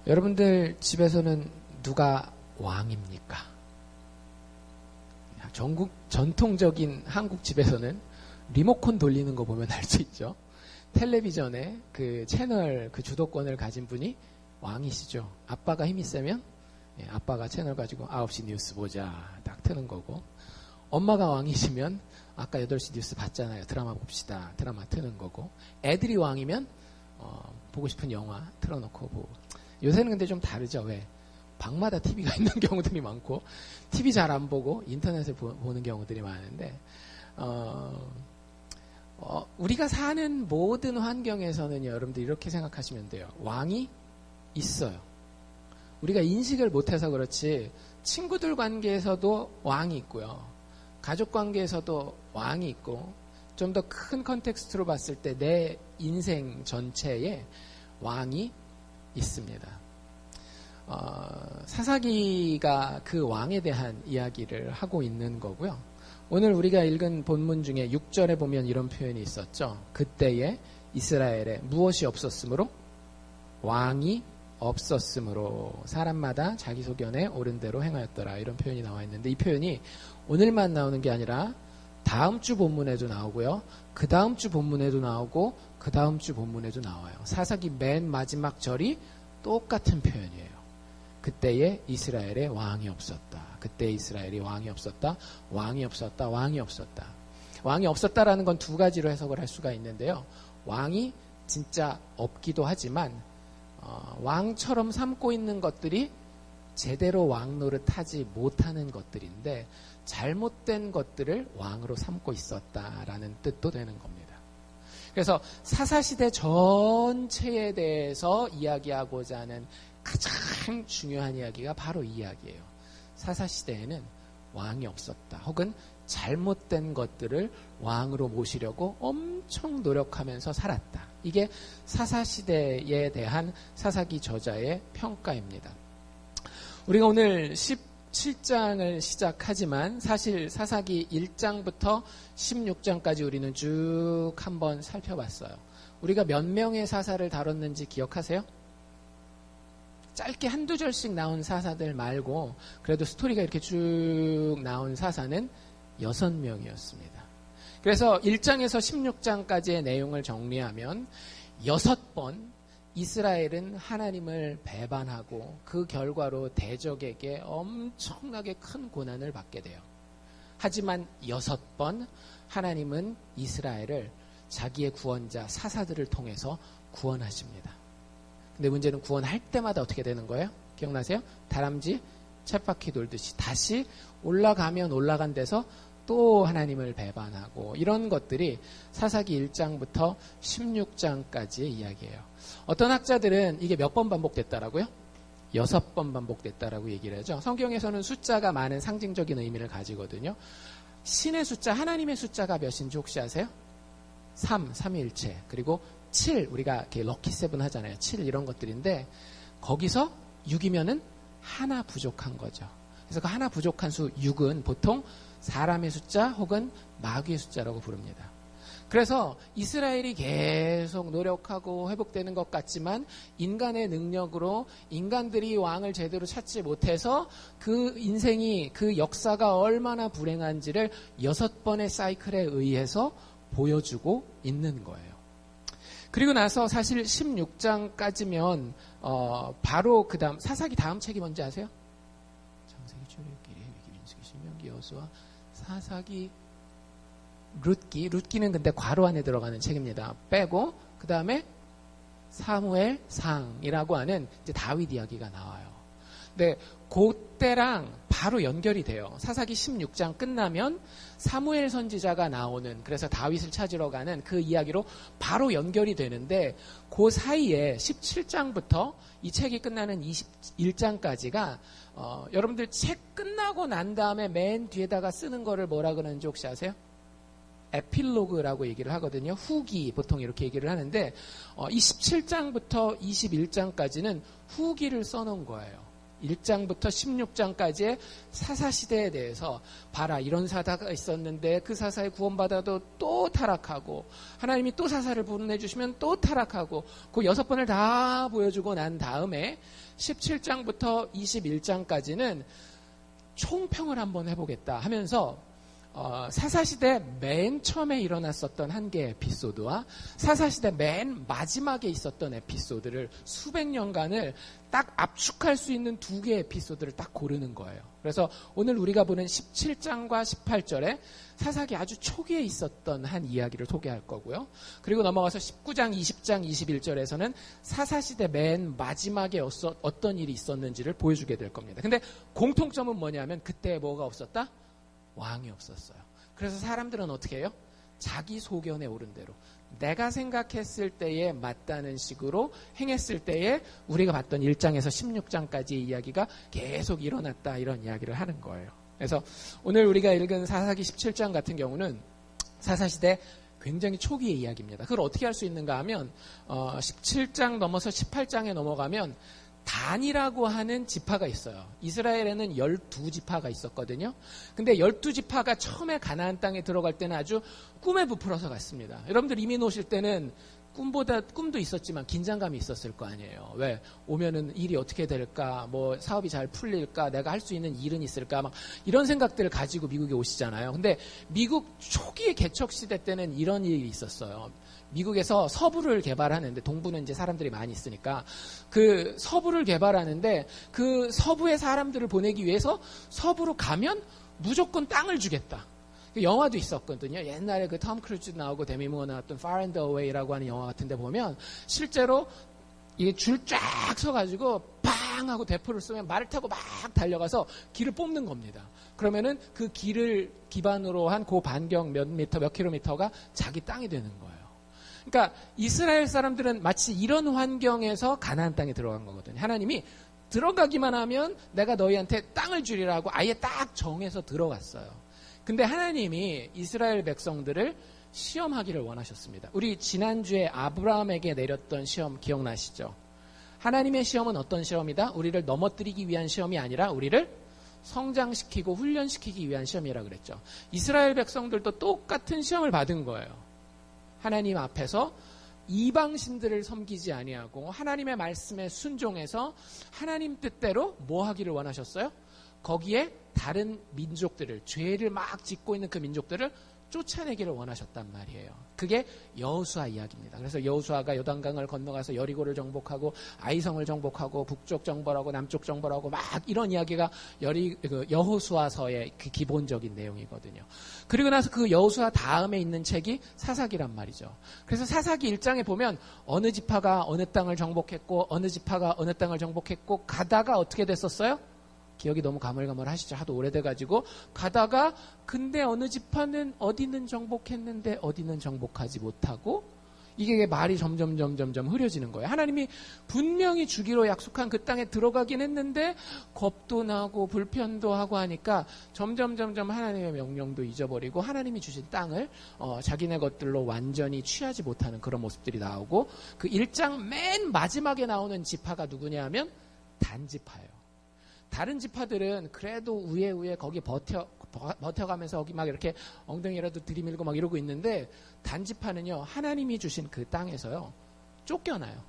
여러분들 집에서는 누가 왕입니까? 전통적인 한국 집에서는 리모컨 돌리는 거 보면 알 수 있죠. 텔레비전에 그 채널, 그 주도권을 가진 분이 왕이시죠. 아빠가 힘이 세면 아빠가 채널 가지고 9시 뉴스 보자 딱 트는 거고, 엄마가 왕이시면 아까 8시 뉴스 봤잖아요. 드라마 봅시다. 드라마 트는 거고, 애들이 왕이면 보고 싶은 영화 틀어놓고 보고. 요새는 근데 좀 다르죠. 왜? 방마다 TV가 있는 경우들이 많고, TV 잘 안 보고 인터넷을 보는 경우들이 많은데, 우리가 사는 모든 환경에서는 여러분들 이렇게 생각하시면 돼요. 왕이 있어요. 우리가 인식을 못해서 그렇지, 친구들 관계에서도 왕이 있고요. 가족 관계에서도 왕이 있고, 좀 더 큰 컨텍스트로 봤을 때 내 인생 전체에 왕이 있습니다. 사사기가 그 왕에 대한 이야기를 하고 있는 거고요. 오늘 우리가 읽은 본문 중에 6절에 보면 이런 표현이 있었죠. 그때에 이스라엘에 무엇이 없었으므로? 왕이 없었으므로 사람마다 자기 소견에 옳은 대로 행하였더라. 이런 표현이 나와 있는데, 이 표현이 오늘만 나오는 게 아니라 다음 주 본문에도 나오고요. 그 다음 주 본문에도 나오고 그 다음 주 본문에도 나와요. 사사기 맨 마지막 절이 똑같은 표현이에요. 그때에 이스라엘에 왕이 없었다. 그때 이스라엘이 왕이 없었다. 왕이 없었다. 왕이 없었다. 왕이 없었다라는 건 두 가지로 해석을 할 수가 있는데요. 왕이 진짜 없기도 하지만 왕처럼 삼고 있는 것들이 제대로 왕 노릇하지 못하는 것들인데, 잘못된 것들을 왕으로 삼고 있었다라는 뜻도 되는 겁니다. 그래서 사사시대 전체에 대해서 이야기하고자 하는 가장 중요한 이야기가 바로 이 이야기예요. 사사시대에는 왕이 없었다. 혹은 잘못된 것들을 왕으로 모시려고 엄청 노력하면서 살았다. 이게 사사시대에 대한 사사기 저자의 평가입니다. 우리가 오늘 17장을 시작하지만 사실 사사기 1장부터 16장까지 우리는 쭉 한번 살펴봤어요. 우리가 몇 명의 사사를 다뤘는지 기억하세요? 짧게 한두 절씩 나온 사사들 말고 그래도 스토리가 이렇게 쭉 나온 사사는 6명이었습니다. 그래서 1장에서 16장까지의 내용을 정리하면 6번 이스라엘은 하나님을 배반하고 그 결과로 대적에게 엄청나게 큰 고난을 받게 돼요. 하지만 6번 하나님은 이스라엘을 자기의 구원자 사사들을 통해서 구원하십니다. 근데 문제는 구원할 때마다 어떻게 되는 거예요? 기억나세요? 다람쥐 쳇바퀴 돌듯이 다시 올라가면 올라간 데서 또 하나님을 배반하고, 이런 것들이 사사기 1장부터 16장까지의 이야기예요. 어떤 학자들은 이게 몇 번 반복됐다라고요? 6번 반복됐다라고 얘기를 하죠. 성경에서는 숫자가 많은 상징적인 의미를 가지거든요. 신의 숫자, 하나님의 숫자가 몇인지 혹시 아세요? 3, 삼위일체, 그리고 7, 우리가 이렇게 럭키 세븐 하잖아요. 7 이런 것들인데, 거기서 6이면은 하나 부족한 거죠. 그래서 그 하나 부족한 수 6은 보통 사람의 숫자 혹은 마귀의 숫자라고 부릅니다. 그래서 이스라엘이 계속 노력하고 회복되는 것 같지만 인간의 능력으로 인간들이 왕을 제대로 찾지 못해서 그 인생이, 그 역사가 얼마나 불행한지를 6번의 사이클에 의해서 보여주고 있는 거예요. 그리고 나서 사실 16장까지면 바로 그 다음, 사사기 다음 책이 뭔지 아세요? 창세기, 출애굽기, 레위기, 민수기, 신명기, 여호수아, 사사기, 룻기는 근데 괄호 안에 들어가는 책입니다. 빼고 그 다음에 사무엘상이라고 하는 이제 다윗 이야기가 나와요. 근데 그때랑 바로 연결이 돼요. 사사기 16장 끝나면 사무엘 선지자가 나오는, 그래서 다윗을 찾으러 가는 그 이야기로 바로 연결이 되는데, 그 사이에 17장부터 이 책이 끝나는 21장까지가 여러분들 책 끝나고 난 다음에 맨 뒤에다가 쓰는 거를 뭐라 그러는지 혹시 아세요? 에필로그라고 얘기를 하거든요. 후기, 보통 이렇게 얘기를 하는데, 이 17장부터 21장까지는 후기를 써놓은 거예요. 1장부터 16장까지의 사사시대에 대해서 봐라 이런 사사가 있었는데 그 사사에 구원받아도 또 타락하고 하나님이 또 사사를 보내주시면 또 타락하고 그 6번을 다 보여주고 난 다음에 17장부터 21장까지는 총평을 한번 해보겠다 하면서 사사시대 맨 처음에 일어났었던 한 개의 에피소드와 사사시대 맨 마지막에 있었던 에피소드를 수백 년간을 딱 압축할 수 있는 2개의 에피소드를 딱 고르는 거예요. 그래서 오늘 우리가 보는 17장과 18절에 사사기 아주 초기에 있었던 한 이야기를 소개할 거고요. 그리고 넘어가서 19장, 20장, 21절에서는 사사시대 맨 마지막에 어떤 일이 있었는지를 보여주게 될 겁니다. 근데 공통점은 뭐냐면 그때 뭐가 없었다? 왕이 없었어요. 그래서 사람들은 어떻게 해요? 자기 소견에 오른 대로 내가 생각했을 때에 맞다는 식으로 행했을 때에 우리가 봤던 1장에서 16장까지의 이야기가 계속 일어났다 이런 이야기를 하는 거예요. 그래서 오늘 우리가 읽은 사사기 17장 같은 경우는 사사시대 굉장히 초기의 이야기입니다. 그걸 어떻게 할 수 있는가 하면 17장 넘어서 18장에 넘어가면 단이라고 하는 지파가 있어요. 이스라엘에는 12지파가 있었거든요. 근데 12지파가 처음에 가나안 땅에 들어갈 때는 아주 꿈에 부풀어서 갔습니다. 여러분들 이민 오실 때는 꿈도 있었지만 긴장감이 있었을 거 아니에요. 왜? 오면은 일이 어떻게 될까? 뭐 사업이 잘 풀릴까? 내가 할 수 있는 일은 있을까? 막 이런 생각들을 가지고 미국에 오시잖아요. 근데 미국 초기 개척 시대 때는 이런 일이 있었어요. 미국에서 서부를 개발하는데 동부는 이제 사람들이 많이 있으니까 그 서부를 개발하는데 그 서부의 사람들을 보내기 위해서 서부로 가면 무조건 땅을 주겠다. 영화도 있었거든요. 옛날에 그 톰 크루즈 나오고 데미 무어 나왔던 Far and Away라고 하는 영화 같은데 보면 실제로 이게 줄 쫙 서가지고 빵 하고 대포를 쏘면 말을 타고 막 달려가서 길을 뽑는 겁니다. 그러면은 그 길을 기반으로 한 그 반경 몇 킬로미터가 자기 땅이 되는 거예요. 그러니까 이스라엘 사람들은 마치 이런 환경에서 가나안 땅에 들어간 거거든요. 하나님이 들어가기만 하면 내가 너희한테 땅을 주리라고 아예 딱 정해서 들어갔어요. 근데 하나님이 이스라엘 백성들을 시험하기를 원하셨습니다. 우리 지난주에 아브라함에게 내렸던 시험 기억나시죠? 하나님의 시험은 어떤 시험이다? 우리를 넘어뜨리기 위한 시험이 아니라 우리를 성장시키고 훈련시키기 위한 시험이라고 그랬죠. 이스라엘 백성들도 똑같은 시험을 받은 거예요. 하나님 앞에서 이방신들을 섬기지 아니하고 하나님의 말씀에 순종해서 하나님 뜻대로 뭐 하기를 원하셨어요? 거기에 다른 민족들을 죄를 막 짓고 있는 그 민족들을 쫓아내기를 원하셨단 말이에요. 그게 여호수아 이야기입니다. 그래서 여호수아가 요단강을 건너가서 여리고를 정복하고 아이성을 정복하고 북쪽 정벌하고 남쪽 정벌하고 막 이런 이야기가 여호수아서의 그 기본적인 내용이거든요. 그리고 나서 그 여호수아 다음에 있는 책이 사사기란 말이죠. 그래서 사사기 1장에 보면 어느 지파가 어느 땅을 정복했고 어느 지파가 어느 땅을 정복했고 가다가 어떻게 됐었어요? 기억이 너무 가물가물하시죠. 하도 오래돼가지고 가다가 근데 어느 지파는 어디는 정복했는데 어디는 정복하지 못하고 이게 말이 점점 흐려지는 거예요. 하나님이 분명히 주기로 약속한 그 땅에 들어가긴 했는데 겁도 나고 불편도 하고 하니까 점점 하나님의 명령도 잊어버리고 하나님이 주신 땅을 자기네 것들로 완전히 취하지 못하는 그런 모습들이 나오고 그 1장 맨 마지막에 나오는 지파가 누구냐 하면 단지파예요. 다른 지파들은 그래도 우에 거기 버텨가면서 거기 막 이렇게 엉덩이라도 들이밀고 막 이러고 있는데 단지파는요 하나님이 주신 그 땅에서요 쫓겨나요.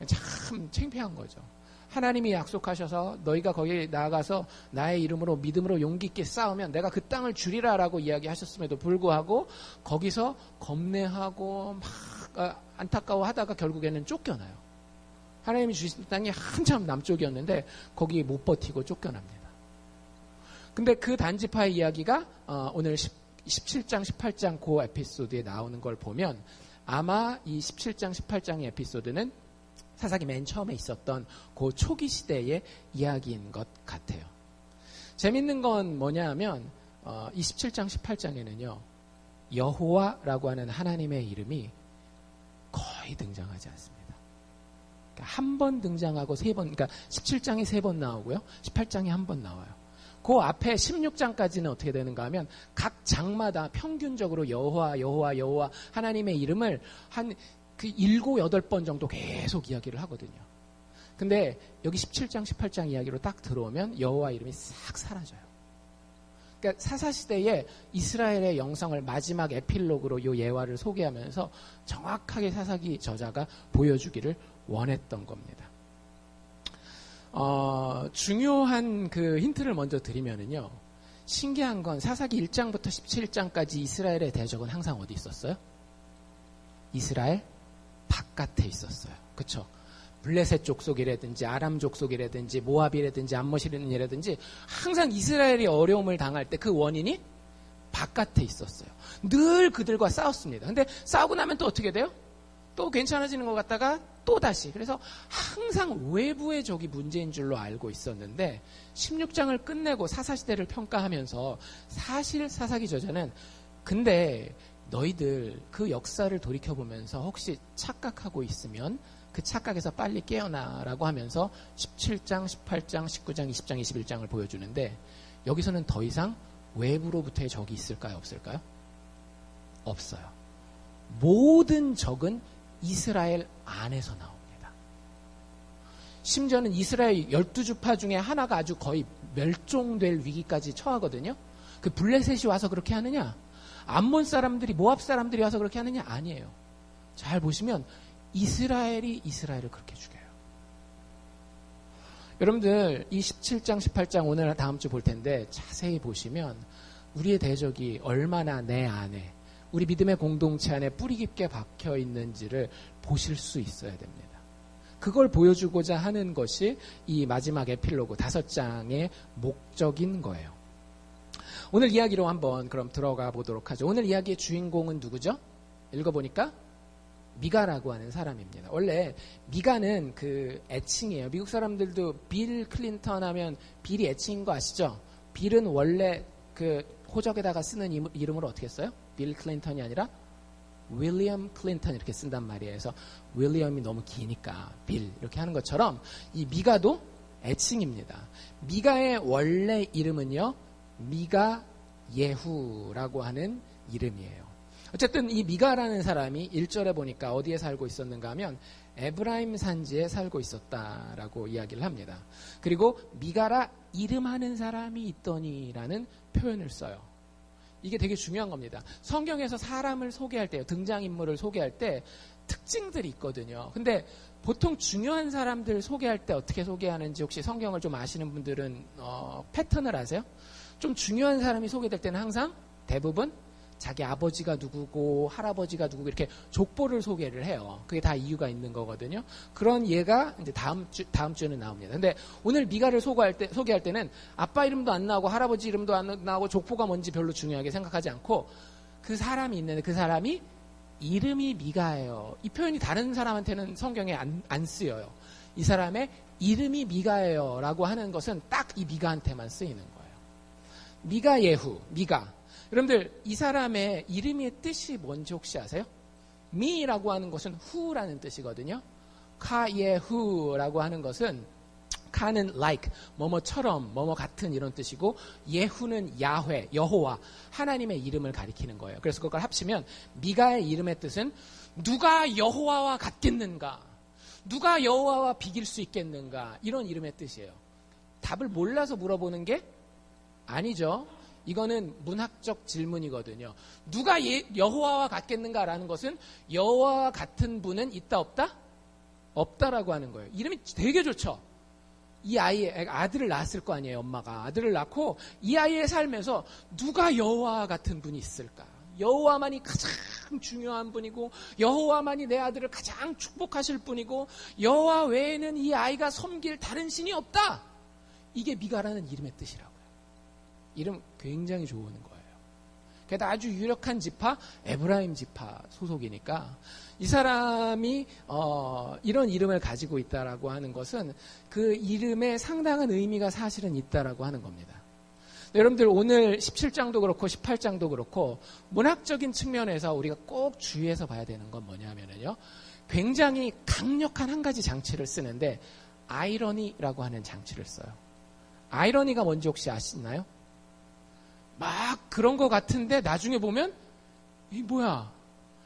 참 창피한 거죠. 하나님이 약속하셔서 너희가 거기 나아가서 나의 이름으로 믿음으로 용기 있게 싸우면 내가 그 땅을 주리라라고 이야기하셨음에도 불구하고 거기서 겁내하고 막 안타까워하다가 결국에는 쫓겨나요. 하나님이 주신 땅이 한참 남쪽이었는데 거기 못 버티고 쫓겨납니다. 근데 그 단지파의 이야기가 오늘 17장, 18장 그 에피소드에 나오는 걸 보면 아마 이 17장, 18장의 에피소드는 사사기 맨 처음에 있었던 그 초기 시대의 이야기인 것 같아요. 재밌는 건 뭐냐 하면 27장, 18장에는요 여호와라고 하는 하나님의 이름이 거의 등장하지 않습니다. 한 번 등장하고 세 번, 그러니까 17장에 3번 나오고요. 18장에 한 번 나와요. 그 앞에 16장까지는 어떻게 되는가 하면 각 장마다 평균적으로 여호와 하나님의 이름을 한 그 7, 8번 정도 계속 이야기를 하거든요. 근데 여기 17장, 18장 이야기로 딱 들어오면 여호와 이름이 싹 사라져요. 그러니까 사사시대에 이스라엘의 영성을 마지막 에필로그로 이 예화를 소개하면서 정확하게 사사기 저자가 보여주기를 원했던 겁니다. 중요한 그 힌트를 먼저 드리면은요. 신기한 건 사사기 1장부터 17장까지 이스라엘의 대적은 항상 어디 있었어요? 이스라엘 바깥에 있었어요. 그쵸? 블레셋 족속이라든지 아람 족속이라든지 모압이라든지 암몬이라든지 항상 이스라엘이 어려움을 당할 때 그 원인이 바깥에 있었어요. 늘 그들과 싸웠습니다. 근데 싸우고 나면 또 어떻게 돼요? 또 괜찮아지는 것 같다가 또 다시. 그래서 항상 외부의 적이 문제인 줄로 알고 있었는데 16장을 끝내고 사사시대를 평가하면서 사실 사사기 저자는 근데 너희들 그 역사를 돌이켜보면서 혹시 착각하고 있으면 그 착각에서 빨리 깨어나라고 하면서 17장, 18장, 19장, 20장, 21장을 보여주는데 여기서는 더 이상 외부로부터의 적이 있을까요? 없을까요? 없어요. 모든 적은 이스라엘 안에서 나옵니다. 심지어는 이스라엘 12주파 중에 하나가 아주 거의 멸종될 위기까지 처하거든요. 그 블레셋이 와서 그렇게 하느냐? 암몬 사람들이 모압 사람들이 와서 그렇게 하느냐? 아니에요. 잘 보시면 이스라엘이 이스라엘을 그렇게 죽여요. 여러분들 이 17장 18장 오늘 다음 주 볼 텐데 자세히 보시면 우리의 대적이 얼마나 내 안에 우리 믿음의 공동체 안에 뿌리 깊게 박혀 있는지를 보실 수 있어야 됩니다. 그걸 보여주고자 하는 것이 이 마지막 에필로그 5장의 목적인 거예요. 오늘 이야기로 한번 그럼 들어가 보도록 하죠. 오늘 이야기의 주인공은 누구죠? 읽어보니까 미가라고 하는 사람입니다. 원래 미가는 그 애칭이에요. 미국 사람들도 빌 클린턴 하면 빌이 애칭인 거 아시죠? 빌은 원래 그 호적에다가 쓰는 이름으로 어떻게 써요? 빌 클린턴이 아니라 윌리엄 클린턴 이렇게 쓴단 말이에요. 그래서 윌리엄이 너무 기니까 빌 이렇게 하는 것처럼 이 미가도 애칭입니다. 미가의 원래 이름은요. 미가 예후라고 하는 이름이에요. 어쨌든 이 미가라는 사람이 1절에 보니까 어디에 살고 있었는가 하면 에브라임 산지에 살고 있었다라고 이야기를 합니다. 그리고 미가라 이름하는 사람이 있더니라는 표현을 써요. 이게 되게 중요한 겁니다. 성경에서 사람을 소개할 때요. 등장인물을 소개할 때 특징들이 있거든요. 근데 보통 중요한 사람들 소개할 때 어떻게 소개하는지 혹시 성경을 좀 아시는 분들은 패턴을 아세요? 좀 중요한 사람이 소개될 때는 항상 대부분 자기 아버지가 누구고 할아버지가 누구고 이렇게 족보를 소개를 해요. 그게 다 이유가 있는 거거든요. 그런 예가 이제 다음 주에는 나옵니다. 근데 오늘 미가를 소개할 때는 아빠 이름도 안 나오고 할아버지 이름도 안 나오고 족보가 뭔지 별로 중요하게 생각하지 않고 그 사람이 있는데 그 사람이 이름이 미가예요. 이 표현이 다른 사람한테는 성경에 안 쓰여요. 이 사람의 이름이 미가예요 라고 하는 것은 딱 이 미가한테만 쓰이는 거예요. 미가 예후, 미가. 여러분들 이 사람의 이름의 뜻이 뭔지 혹시 아세요? 미라고 하는 것은 후라는 뜻이거든요. 카예후라고 하는 것은 카는 like, 뭐뭐처럼, 뭐뭐 같은 이런 뜻이고 예후는 야훼, 여호와, 하나님의 이름을 가리키는 거예요. 그래서 그걸 합치면 미가의 이름의 뜻은 누가 여호와와 같겠는가? 누가 여호와와 비길 수 있겠는가? 이런 이름의 뜻이에요. 답을 몰라서 물어보는 게 아니죠. 이거는 문학적 질문이거든요. 누가 여호와와 같겠는가라는 것은 여호와와 같은 분은 있다 없다? 없다라고 하는 거예요. 이름이 되게 좋죠. 이 아이의 아들을 낳았을 거 아니에요. 엄마가 아들을 낳고 이 아이의 삶에서 누가 여호와와 같은 분이 있을까? 여호와만이 가장 중요한 분이고 여호와만이 내 아들을 가장 축복하실 분이고 여호와 외에는 이 아이가 섬길 다른 신이 없다. 이게 미가라는 이름의 뜻이라고요. 이름 굉장히 좋은 거예요. 게다가 아주 유력한 지파 에브라임 지파 소속이니까 이 사람이 이런 이름을 가지고 있다라고 하는 것은 그 이름에 상당한 의미가 사실은 있다라고 하는 겁니다. 여러분들 오늘 17장도 그렇고 18장도 그렇고 문학적인 측면에서 우리가 꼭 주의해서 봐야 되는 건 뭐냐면요. 굉장히 강력한 한 가지 장치를 쓰는데 아이러니라고 하는 장치를 써요. 아이러니가 뭔지 혹시 아시나요? 막 그런 것 같은데 나중에 보면 이 뭐야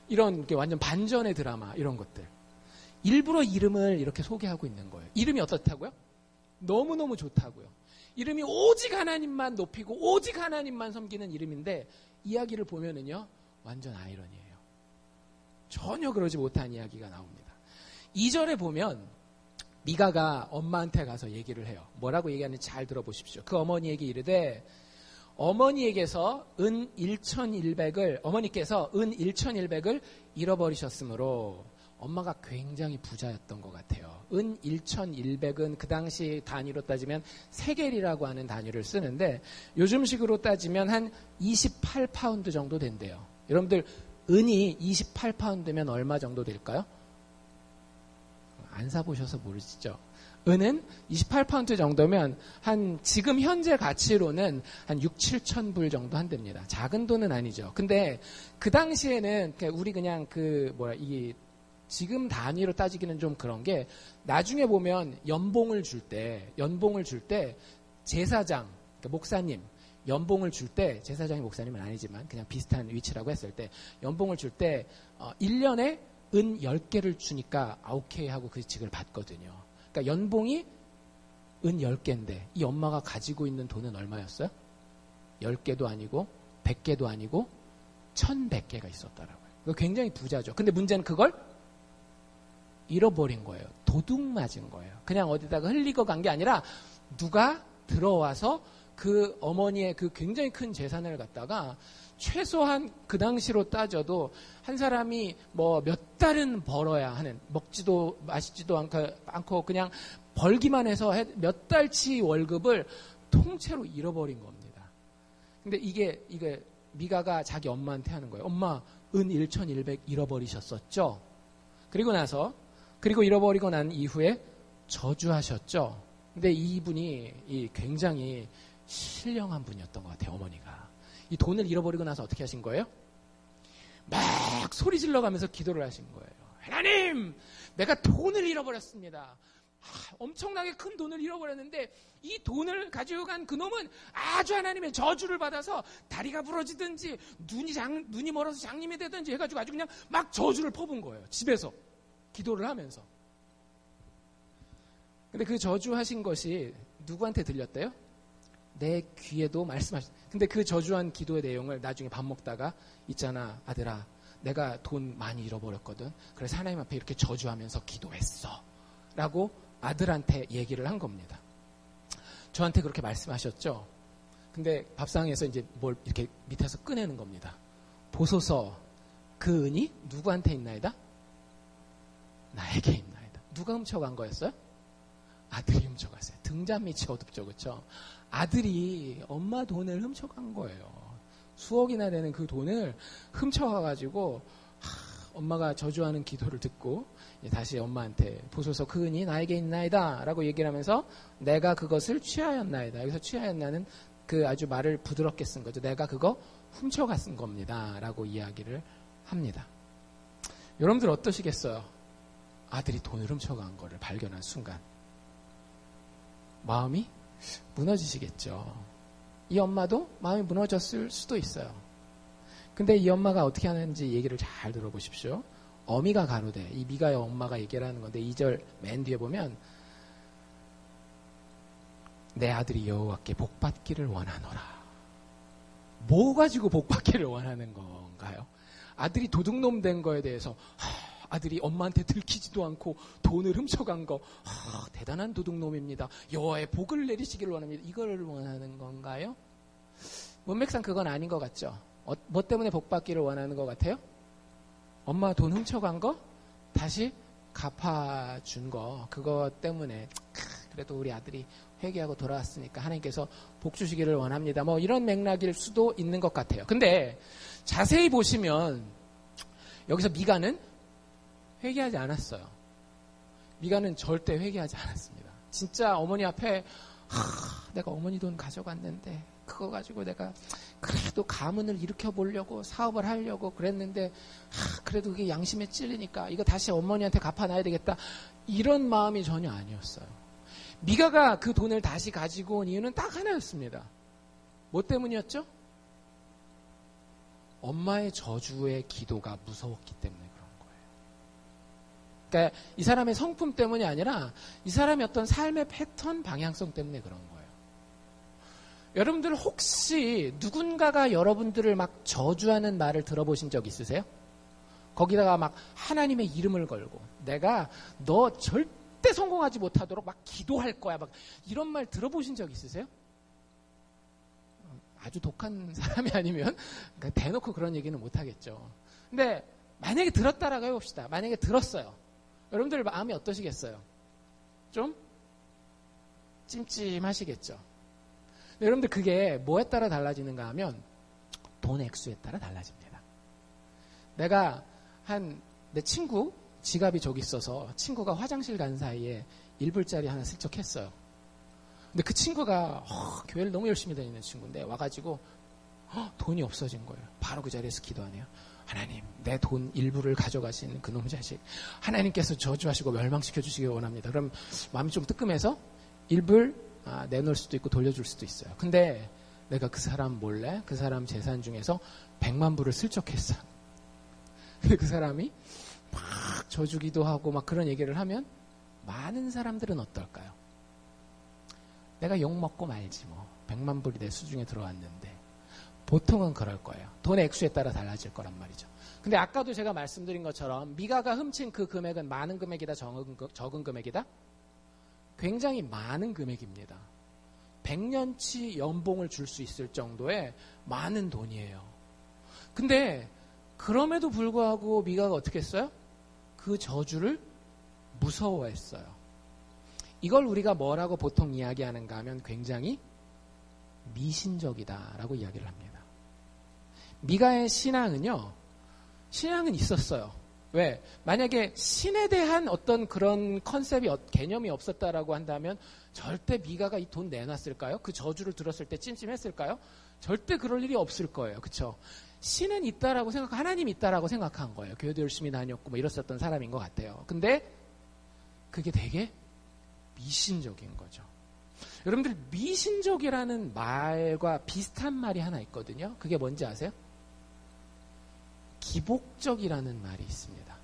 이런 게 완전 반전의 드라마 이런 것들. 일부러 이름을 이렇게 소개하고 있는 거예요. 이름이 어떻다고요? 너무너무 좋다고요. 이름이 오직 하나님만 높이고 오직 하나님만 섬기는 이름인데 이야기를 보면은요 완전 아이러니예요. 전혀 그러지 못한 이야기가 나옵니다. 2절에 보면 미가가 엄마한테 가서 얘기를 해요. 뭐라고 얘기하는지 잘 들어보십시오. 그 어머니에게 이르되 어머니께서 은 1,100을 잃어버리셨으므로 엄마가 굉장히 부자였던 것 같아요. 은 1,100은 그 당시 단위로 따지면 세겔이라고 하는 단위를 쓰는데 요즘식으로 따지면 한 28파운드 정도 된대요. 여러분들 은이 28파운드면 얼마 정도 될까요? 안 사보셔서 모르시죠? 은은 28파운드 정도면 한 지금 현재 가치로는 한 6, 7천 불 정도 한답니다. 작은 돈은 아니죠. 근데 그 당시에는 우리 그냥 이게 지금 단위로 따지기는 좀 그런 게 나중에 보면 연봉을 줄 때 제사장, 그러니까 목사님 연봉을 줄 때 제사장이 목사님은 아니지만 그냥 비슷한 위치라고 했을 때 연봉을 줄 때 1년에 은 10개를 주니까 오케이 하고 그 직을 받거든요. 그러니까 연봉이 은 10개인데 이 엄마가 가지고 있는 돈은 얼마였어요? 10개도 아니고 100개도 아니고 1100개가 있었더라고요. 굉장히 부자죠. 근데 문제는 그걸 잃어버린 거예요. 도둑 맞은 거예요. 그냥 어디다가 흘리고 간 게 아니라 누가 들어와서 그 어머니의 그 굉장히 큰 재산을 갖다가 최소한 그 당시로 따져도 한 사람이 뭐 몇 달은 벌어야 하는 먹지도 마시지도 않고 그냥 벌기만 해서 몇 달치 월급을 통째로 잃어버린 겁니다. 근데 이게 미가가 자기 엄마한테 하는 거예요. 엄마 은 1,100 잃어버리셨었죠? 그리고 잃어버리고 난 이후에 저주하셨죠? 근데 이분이 굉장히 신령한 분이었던 것 같아요. 어머니가. 이 돈을 잃어버리고 나서 어떻게 하신 거예요? 막 소리 질러가면서 기도를 하신 거예요. 하나님, 내가 돈을 잃어버렸습니다. 엄청나게 큰 돈을 잃어버렸는데 이 돈을 가지고 간 그놈은 아주 하나님의 저주를 받아서 다리가 부러지든지 눈이 멀어서 장님이 되든지 해가지고 아주 그냥 막 저주를 퍼본 거예요. 집에서 기도를 하면서. 근데 그 저주하신 것이 누구한테 들렸대요? 내 귀에도 말씀하셨어요. 근데 그 저주한 기도의 내용을 나중에 밥 먹다가 있잖아 아들아 내가 돈 많이 잃어버렸거든. 그래서 하나님 앞에 이렇게 저주하면서 기도했어 라고 아들한테 얘기를 한 겁니다. 저한테 그렇게 말씀하셨죠. 근데 밥상에서 이제 뭘 이렇게 밑에서 꺼내는 겁니다. 보소서 그 은이 누구한테 있나이다? 나에게 있나이다. 누가 훔쳐간 거였어요? 아들이 훔쳐갔어요. 등잔 밑이 어둡죠. 그렇죠? 아들이 엄마 돈을 훔쳐간 거예요. 수억이나 되는 그 돈을 훔쳐가가지고 엄마가 저주하는 기도를 듣고 다시 엄마한테 보소서 그 은이 나에게 있나이다 라고 얘기를 하면서 내가 그것을 취하였나이다. 여기서 취하였나는 그 아주 말을 부드럽게 쓴 거죠. 내가 그거 훔쳐갔은 겁니다 라고 이야기를 합니다. 여러분들 어떠시겠어요? 아들이 돈을 훔쳐간 거를 발견한 순간 마음이 무너지시겠죠. 이 엄마도 마음이 무너졌을 수도 있어요. 근데 이 엄마가 어떻게 하는지 얘기를 잘 들어보십시오. 어미가 가로되, 이 미가의 엄마가 얘기를 하는 건데 2절 맨 뒤에 보면 내 아들이 여호와께 복받기를 원하노라. 뭐 가지고 복받기를 원하는 건가요? 아들이 도둑놈 된 거에 대해서 아들이 엄마한테 들키지도 않고 돈을 훔쳐간 거 대단한 도둑놈입니다. 여호와의 복을 내리시기를 원합니다. 이걸 원하는 건가요? 문맥상 그건 아닌 것 같죠. 뭐 때문에 복받기를 원하는 것 같아요? 엄마 돈 훔쳐간 거 다시 갚아준 거 그거 때문에 그래도 우리 아들이 회개하고 돌아왔으니까 하나님께서 복 주시기를 원합니다. 뭐 이런 맥락일 수도 있는 것 같아요. 근데 자세히 보시면 여기서 미가는 회개하지 않았어요. 미가는 절대 회개하지 않았습니다. 진짜 어머니 앞에 내가 어머니 돈 가져갔는데 그거 가지고 내가 그래도 가문을 일으켜 보려고 사업을 하려고 그랬는데 그래도 그게 양심에 찔리니까 이거 다시 어머니한테 갚아놔야 되겠다. 이런 마음이 전혀 아니었어요. 미가가 그 돈을 다시 가지고 온 이유는 딱 하나였습니다. 뭐 때문이었죠? 엄마의 저주의 기도가 무서웠기 때문에 그런 거예요. 그러니까 이 사람의 성품 때문이 아니라 이 사람의 어떤 삶의 패턴, 방향성 때문에 그런 거예요. 여러분들 혹시 누군가가 여러분들을 막 저주하는 말을 들어보신 적 있으세요? 거기다가 막 하나님의 이름을 걸고 내가 너 절대 성공하지 못하도록 막 기도할 거야. 막 이런 말 들어보신 적 있으세요? 아주 독한 사람이 아니면 대놓고 그런 얘기는 못하겠죠. 근데 만약에 들었다라고 해봅시다. 만약에 들었어요. 여러분들 마음이 어떠시겠어요? 좀 찜찜하시겠죠. 근데 여러분들 그게 뭐에 따라 달라지는가 하면 돈 액수에 따라 달라집니다. 내가 내 친구 지갑이 저기 있어서 친구가 화장실 간 사이에 1불짜리 하나 슬쩍 했어요. 근데 그 친구가 교회를 너무 열심히 다니는 친구인데 와가지고 돈이 없어진 거예요. 바로 그 자리에서 기도하네요. 하나님, 내 돈 일부를 가져가신 그놈 자식 하나님께서 저주하시고 멸망시켜 주시기 원합니다. 그럼 마음이 좀 뜨끔해서 1불 내놓을 수도 있고 돌려줄 수도 있어요. 근데 내가 그 사람 몰래 그 사람 재산 중에서 100만 불을 슬쩍 했어. 근데 그 사람이 막 저주기도 하고 막 그런 얘기를 하면 많은 사람들은 어떨까요? 내가 욕먹고 말지 뭐. 100만 불이 내 수중에 들어왔는데. 보통은 그럴 거예요. 돈의 액수에 따라 달라질 거란 말이죠. 근데 아까도 제가 말씀드린 것처럼 미가가 훔친 그 금액은 많은 금액이다, 적은 금액이다? 굉장히 많은 금액입니다. 100년치 연봉을 줄 수 있을 정도의 많은 돈이에요. 근데 그럼에도 불구하고 미가가 어떻게 했어요? 그 저주를 무서워했어요. 이걸 우리가 뭐라고 보통 이야기하는가 하면 굉장히 미신적이다라고 이야기를 합니다. 미가의 신앙은 있었어요. 왜? 만약에 신에 대한 어떤 그런 컨셉이, 개념이 없었다라고 한다면 절대 미가가 이 돈 내놨을까요? 그 저주를 들었을 때 찜찜했을까요? 절대 그럴 일이 없을 거예요. 그렇죠? 신은 있다라고 하나님이 있다라고 생각한 거예요. 교회도 열심히 다녔고 뭐 이랬었던 사람인 것 같아요. 근데 그게 되게 미신적인 거죠. 여러분들 미신적이라는 말과 비슷한 말이 하나 있거든요. 그게 뭔지 아세요? 기복적이라는 말이 있습니다.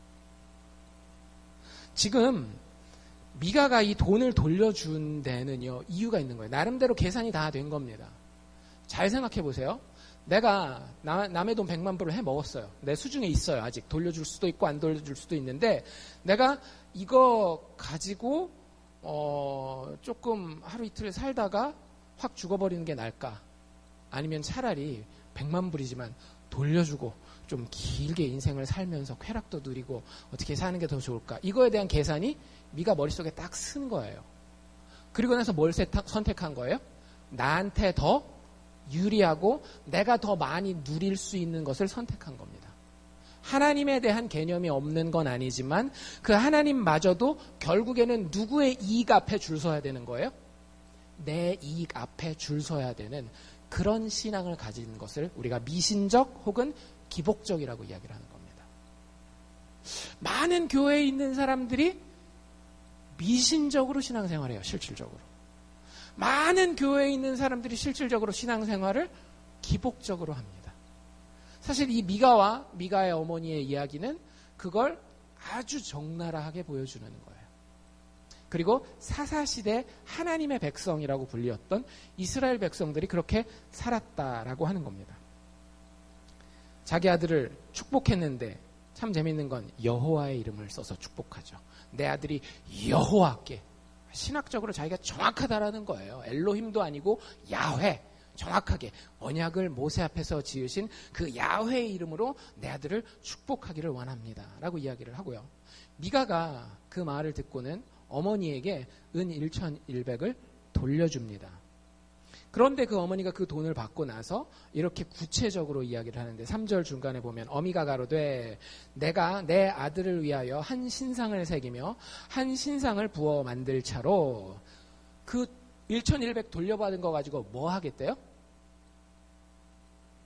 지금 미가가 이 돈을 돌려준 데는요, 이유가 있는 거예요. 나름대로 계산이 다 된 겁니다. 잘 생각해 보세요. 내가 남의 돈 100만 불을 해 먹었어요. 내 수중에 있어요. 아직 돌려줄 수도 있고 안 돌려줄 수도 있는데 내가 이거 가지고 조금 하루 이틀 살다가 확 죽어버리는 게 나을까? 아니면 차라리 100만 불이지만 돌려주고 좀 길게 인생을 살면서 쾌락도 누리고 어떻게 사는 게 더 좋을까? 이거에 대한 계산이 미가 머릿속에 딱 쓴 거예요. 그리고 나서 뭘 선택한 거예요? 나한테 더 유리하고 내가 더 많이 누릴 수 있는 것을 선택한 겁니다. 하나님에 대한 개념이 없는 건 아니지만 그 하나님마저도 결국에는 누구의 이익 앞에 줄 서야 되는 거예요? 내 이익 앞에 줄 서야 되는 그런 신앙을 가진 것을 우리가 미신적 혹은 기복적이라고 이야기를 하는 겁니다. 많은 교회에 있는 사람들이 미신적으로 신앙생활해요. 실질적으로. 많은 교회에 있는 사람들이 실질적으로 신앙생활을 기복적으로 합니다. 사실 이 미가의 어머니의 이야기는 그걸 아주 적나라하게 보여주는 거예요. 그리고 사사시대 하나님의 백성이라고 불리었던 이스라엘 백성들이 그렇게 살았다라고 하는 겁니다. 자기 아들을 축복했는데 참 재밌는 건 여호와의 이름을 써서 축복하죠. 내 아들이 여호와께, 신학적으로 자기가 정확하다라는 거예요. 엘로힘도 아니고 야훼, 정확하게 언약을 모세 앞에서 지으신 그 야훼의 이름으로 내 아들을 축복하기를 원합니다 라고 이야기를 하고요. 미가가 그 말을 듣고는 어머니에게 은 1,100을 돌려줍니다. 그런데 그 어머니가 그 돈을 받고 나서 이렇게 구체적으로 이야기를 하는데 3절 중간에 보면 어미가 가로되 내가 내 아들을 위하여 한 신상을 새기며 한 신상을 부어 만들 차로 그 1,100 돌려받은 거 가지고 뭐 하겠대요?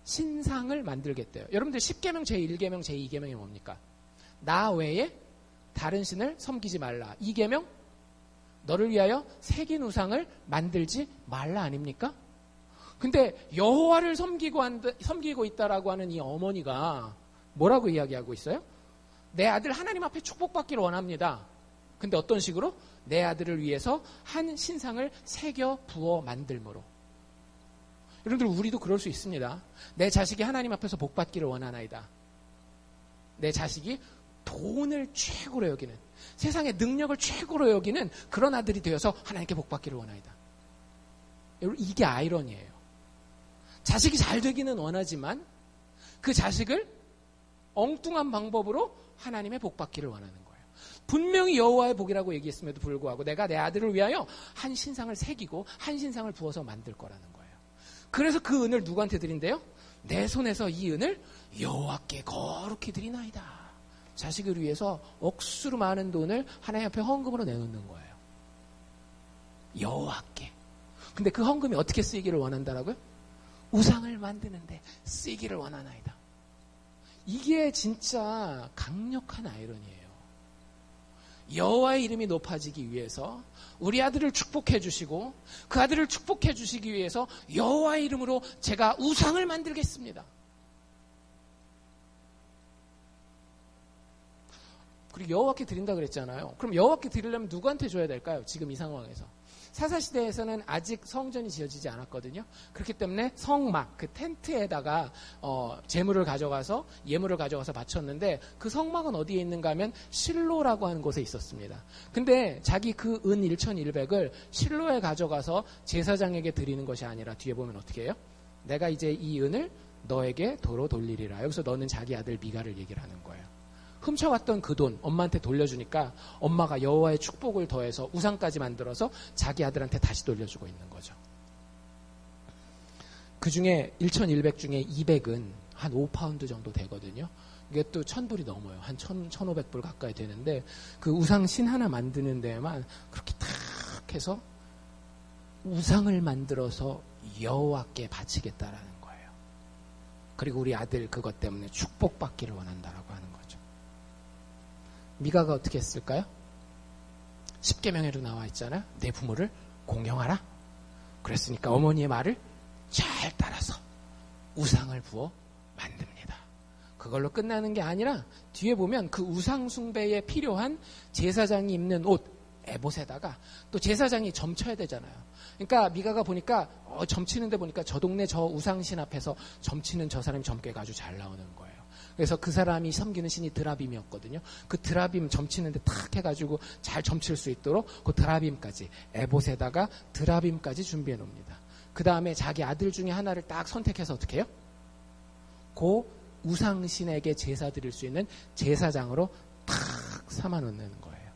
신상을 만들겠대요. 여러분들 10계명 제1계명 제2계명이 뭡니까? 나 외에 다른 신을 섬기지 말라. 2계명 너를 위하여 새긴 우상을 만들지 말라 아닙니까? 근데 여호와를 섬기고 있다라고 하는 이 어머니가 뭐라고 이야기하고 있어요? 내 아들 하나님 앞에 축복받기를 원합니다. 근데 어떤 식으로? 내 아들을 위해서 한 신상을 새겨 부어 만들므로. 여러분들 우리도 그럴 수 있습니다. 내 자식이 하나님 앞에서 복받기를 원하나이다. 내 자식이 돈을 최고로 여기는, 세상의 능력을 최고로 여기는 그런 아들이 되어서 하나님께 복받기를 원하이다. 여러분 이게 아이러니예요. 자식이 잘 되기는 원하지만 그 자식을 엉뚱한 방법으로 하나님의 복받기를 원하는 거예요. 분명히 여호와의 복이라고 얘기했음에도 불구하고 내가 내 아들을 위하여 한 신상을 새기고 한 신상을 부어서 만들 거라는 거예요. 그래서 그 은을 누구한테 드린대요? 내 손에서 이 은을 여호와께 거룩히 드리나이다. 자식을 위해서 억수로 많은 돈을 하나님 앞에 헌금으로 내놓는 거예요. 여호와께. 근데 그 헌금이 어떻게 쓰이기를 원한다라고요? 우상을 만드는데 쓰이기를 원하나이다. 이게 진짜 강력한 아이러니예요. 여호와의 이름이 높아지기 위해서 우리 아들을 축복해 주시고 그 아들을 축복해 주시기 위해서 여호와의 이름으로 제가 우상을 만들겠습니다. 그리고 여호와께 드린다 그랬잖아요. 그럼 여호와께 드리려면 누구한테 줘야 될까요? 지금 이 상황에서. 사사시대에서는 아직 성전이 지어지지 않았거든요. 그렇기 때문에 성막, 그 텐트에다가 예물을 가져가서 바쳤는데 그 성막은 어디에 있는가 하면 실로라고 하는 곳에 있었습니다. 근데 자기 그 은 1,100을 실로에 가져가서 제사장에게 드리는 것이 아니라 뒤에 보면 어떻게 해요? 내가 이제 이 은을 너에게 도로 돌리리라. 여기서 너는 자기 아들 미가를 얘기를 하는 거예요. 훔쳐갔던 그 돈 엄마한테 돌려주니까 엄마가 여호와의 축복을 더해서 우상까지 만들어서 자기 아들한테 다시 돌려주고 있는 거죠. 그 중에 1,100 중에 200은 한 5파운드 정도 되거든요. 이게 또 1,000불이 넘어요. 한 1,500불 가까이 되는데 그 우상 신 하나 만드는 데에만 그렇게 탁 해서 우상을 만들어서 여호와께 바치겠다라는 거예요. 그리고 우리 아들 그것 때문에 축복받기를 원한다라고 하는 거죠. 미가가 어떻게 했을까요? 십계명에도 나와 있잖아요. 내 부모를 공경하라. 그랬으니까 어머니의 말을 잘 따라서 우상을 부어 만듭니다. 그걸로 끝나는 게 아니라 뒤에 보면 그 우상 숭배에 필요한 제사장이 입는 옷 에봇에다가 또 제사장이 점쳐야 되잖아요. 그러니까 미가가 보니까 점치는데 보니까 저 동네 저 우상신 앞에서 점치는 저 사람이 점괘가 아주 잘 나오는 거예요. 그래서 그 사람이 섬기는 신이 드라빔이었거든요. 그 드라빔 점치는데 탁 해가지고 잘 점칠 수 있도록 그 드라빔까지 에봇에다가 드라빔까지 준비해 놓습니다. 그 다음에 자기 아들 중에 하나를 딱 선택해서 어떻게 해요? 그 우상신에게 제사 드릴 수 있는 제사장으로 탁 삼아 놓는 거예요.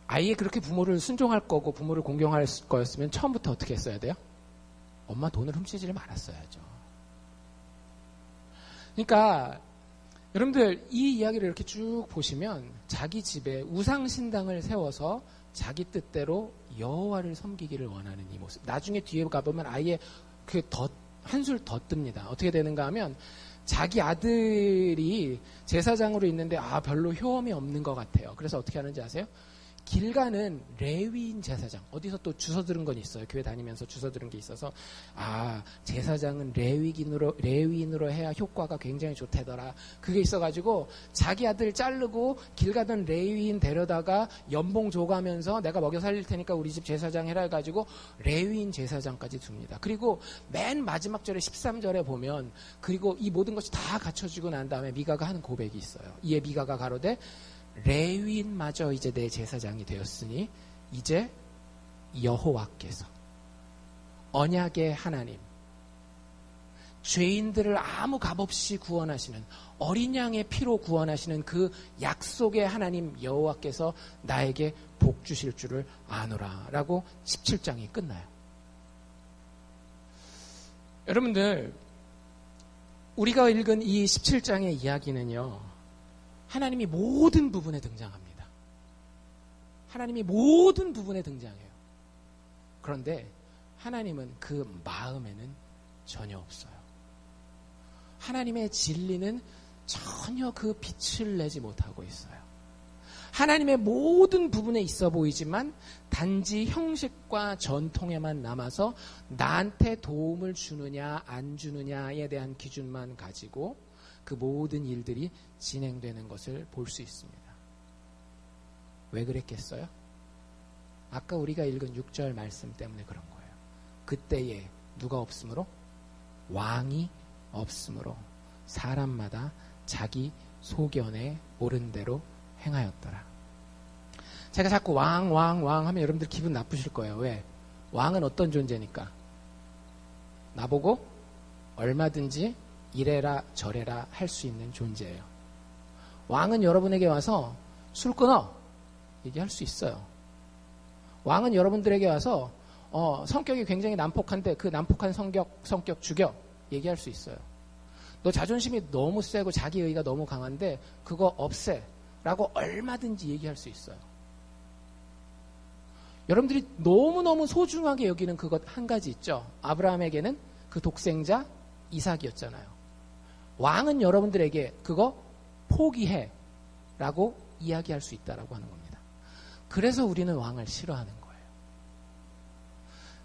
아예 그렇게 부모를 순종할 거고 부모를 공경할 거였으면 처음부터 어떻게 했어야 돼요? 엄마 돈을 훔치지를 말았어야죠. 그러니까 여러분들 이 이야기를 이렇게 쭉 보시면 자기 집에 우상신당을 세워서 자기 뜻대로 여호와를 섬기기를 원하는 이 모습. 나중에 뒤에 가보면 아예 그 한술 더 뜹니다. 어떻게 되는가 하면 자기 아들이 제사장으로 있는데 별로 효험이 없는 것 같아요. 그래서 어떻게 하는지 아세요? 길 가는 레위인 제사장, 어디서 또 주워 들은 건 있어요. 교회 다니면서 주워 들은 게 있어서 제사장은 레위인으로 해야 효과가 굉장히 좋대더라. 그게 있어가지고 자기 아들 자르고 길 가던 레위인 데려다가 연봉 줘가면서 내가 먹여 살릴 테니까 우리 집 제사장 해라 해가지고 레위인 제사장까지 둡니다. 그리고 맨 마지막 절에 13절에 보면 그리고 이 모든 것이 다 갖춰지고 난 다음에 미가가 하는 고백이 있어요. 이에 미가가 가로되 레위인마저 이제 내 제사장이 되었으니 이제 여호와께서 언약의 하나님, 죄인들을 아무 값없이 구원하시는 어린 양의 피로 구원하시는 그 약속의 하나님 여호와께서 나에게 복 주실 줄을 아노라 라고 17장이 끝나요. 여러분들 우리가 읽은 이 17장의 이야기는요, 하나님이 모든 부분에 등장합니다. 하나님이 모든 부분에 등장해요. 그런데 하나님은 그 마음에는 전혀 없어요. 하나님의 진리는 전혀 그 빛을 내지 못하고 있어요. 하나님의 모든 부분에 있어 보이지만 단지 형식과 전통에만 남아서 나한테 도움을 주느냐 안 주느냐에 대한 기준만 가지고 그 모든 일들이 진행되는 것을 볼 수 있습니다. 왜 그랬겠어요? 아까 우리가 읽은 6절 말씀 때문에 그런 거예요. 그때에 누가 없으므로? 왕이 없으므로 사람마다 자기 소견에 옳은 대로 행하였더라. 제가 자꾸 왕 하면 여러분들 기분 나쁘실 거예요. 왜? 왕은 어떤 존재니까? 나보고 얼마든지 이래라 저래라 할 수 있는 존재예요. 왕은 여러분에게 와서 술 끊어 얘기할 수 있어요. 왕은 여러분들에게 와서 성격이 굉장히 난폭한데 그 난폭한 성격 죽여 얘기할 수 있어요. 너 자존심이 너무 세고 자기의가 너무 강한데 그거 없애 라고 얼마든지 얘기할 수 있어요. 여러분들이 너무너무 소중하게 여기는 그것 한 가지 있죠. 아브라함에게는 그 독생자 이삭이었잖아요. 왕은 여러분들에게 그거 포기해 라고 이야기할 수 있다라고 하는 겁니다. 그래서 우리는 왕을 싫어하는 거예요.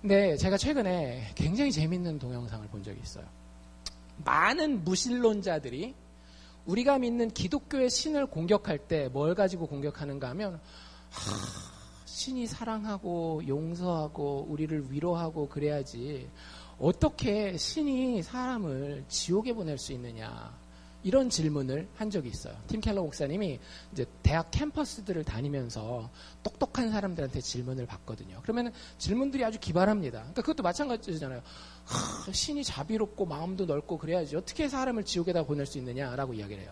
근데 제가 최근에 굉장히 재밌는 동영상을 본 적이 있어요. 많은 무신론자들이 우리가 믿는 기독교의 신을 공격할 때 뭘 가지고 공격하는가 하면 신이 사랑하고 용서하고 우리를 위로하고 그래야지 어떻게 신이 사람을 지옥에 보낼 수 있느냐 이런 질문을 한 적이 있어요. 팀 켈러 목사님이 이제 대학 캠퍼스들을 다니면서 똑똑한 사람들한테 질문을 받거든요. 그러면 질문들이 아주 기발합니다. 그러니까 그것도 마찬가지잖아요. 신이 자비롭고 마음도 넓고 그래야지 어떻게 사람을 지옥에다 보낼 수 있느냐라고 이야기를 해요.